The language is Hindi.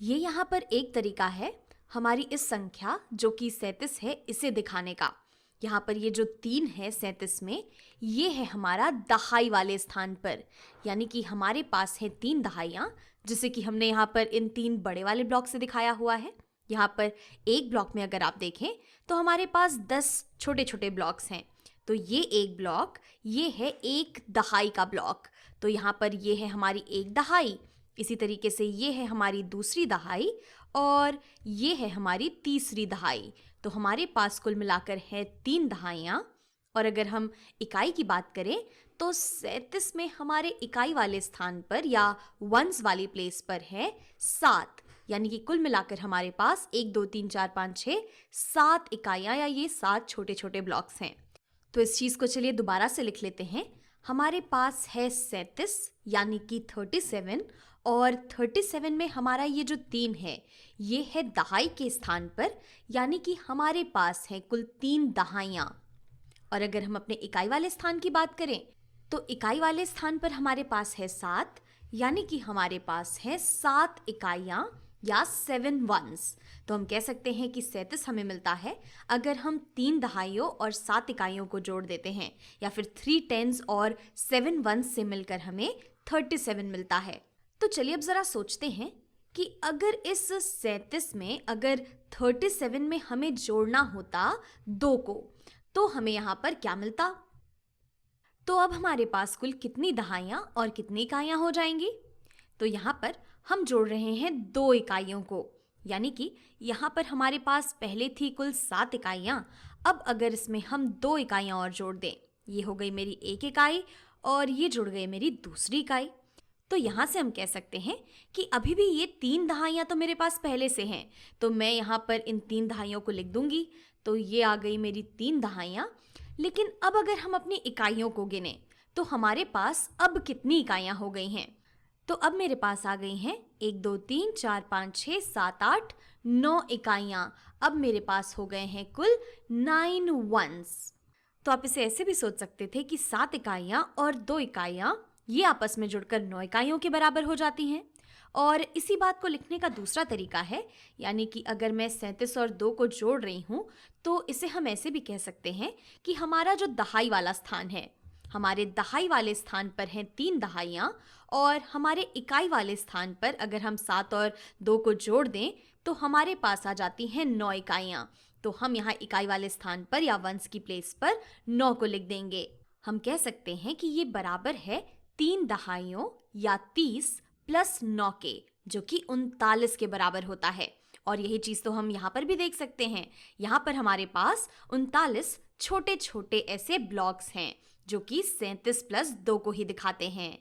ये यहाँ पर एक तरीका है हमारी इस संख्या जो कि 37 है इसे दिखाने का। यहाँ पर ये जो 3 है 37 में, ये है हमारा दहाई वाले स्थान पर, यानी कि हमारे पास है 3 दहाइयाँ, जिसे कि हमने यहाँ पर इन 3 बड़े वाले ब्लॉक से दिखाया हुआ है। यहाँ पर एक ब्लॉक में अगर आप देखें तो हमारे पास 10 छोटे छोटे ब्लॉक्स हैं। तो ये एक ब्लॉक, ये है एक दहाई का ब्लॉक। तो यहाँ पर ये है हमारी एक दहाई, इसी तरीके से ये है हमारी दूसरी दहाई और ये है हमारी तीसरी दहाई। तो हमारे पास कुल मिलाकर है 3 दहाइयाँ। और अगर हम इकाई की बात करें तो 37 में हमारे इकाई वाले स्थान पर या वंस वाली प्लेस पर है 7, यानी कि कुल मिलाकर हमारे पास 1 2 3 4 5 6 7 इकाइयाँ या ये 7 छोटे छोटे ब्लॉक्स हैं। तो इस चीज़ को चलिए दोबारा से लिख लेते हैं। हमारे पास है 37 यानी कि 37, और 37 में हमारा ये जो 3 है ये है दहाई के स्थान पर, यानी कि हमारे पास है कुल 3 दहाइयाँ। और अगर हम अपने इकाई वाले स्थान की बात करें तो इकाई वाले स्थान पर हमारे पास है 7, यानी कि हमारे पास है 7 इकाइयाँ या 7 वंस। तो हम कह सकते हैं कि 37 हमें मिलता है अगर हम 3 दहाइयों और 7 इकाइयों को जोड़ देते हैं, या फिर 3 टेंस और 7 वंस से मिलकर हमें 37 मिलता है। तो चलिए अब ज़रा सोचते हैं कि अगर इस 37 में अगर 37 में हमें जोड़ना होता 2 को, तो हमें यहाँ पर क्या मिलता। तो अब हमारे पास कुल कितनी दहाइयाँ और कितनी इकाइयाँ हो जाएंगी। तो यहाँ पर हम जोड़ रहे हैं 2 इकाइयों को, यानी कि यहाँ पर हमारे पास पहले थी कुल 7 इकाइयाँ। अब अगर इसमें हम 2 इकाइयाँ और जोड़ दें, ये हो गई मेरी 1 इकाई और ये जुड़ गई मेरी दूसरी इकाई। तो यहाँ से हम कह सकते हैं कि अभी भी ये 3 दहाइयाँ तो मेरे पास पहले से हैं, तो मैं यहाँ पर इन 3 दहाइयों को लिख दूंगी। तो ये आ गई मेरी 3 दहाइयाँ। लेकिन अब अगर हम अपनी इकाइयों को गिने तो हमारे पास अब कितनी इकाइयाँ हो गई हैं। तो अब मेरे पास आ गई हैं 1 2 3 4 5 6 7 8 9 इकाइयाँ। अब मेरे पास हो गए हैं कुल 9 वंस। तो आप इसे ऐसे भी सोच सकते थे कि 7 इकाइयाँ और 2 इकाइयाँ ये आपस में जुड़कर 9 इकाइयों के बराबर हो जाती हैं। और इसी बात को लिखने का दूसरा तरीका है, यानी कि अगर मैं 37 और 2 को जोड़ रही हूँ तो इसे हम ऐसे भी कह सकते हैं कि हमारा जो दहाई वाला स्थान है, हमारे दहाई वाले स्थान पर हैं 3 दहाइयाँ, और हमारे इकाई वाले स्थान पर अगर हम 7 और 2 को जोड़ दें तो हमारे पास आ जाती हैं 9 इकाइयाँ। तो हम यहाँ इकाई वाले स्थान पर या वंस की प्लेस पर 9 को लिख देंगे। हम कह सकते हैं कि ये बराबर है 3 दहाइयों या 30 प्लस 9 के, जो कि 39 के बराबर होता है। और यही चीज़ तो हम यहाँ पर भी देख सकते हैं। यहाँ पर हमारे पास 39 छोटे छोटे ऐसे ब्लॉक्स हैं जो कि 37 प्लस 2 को ही दिखाते हैं।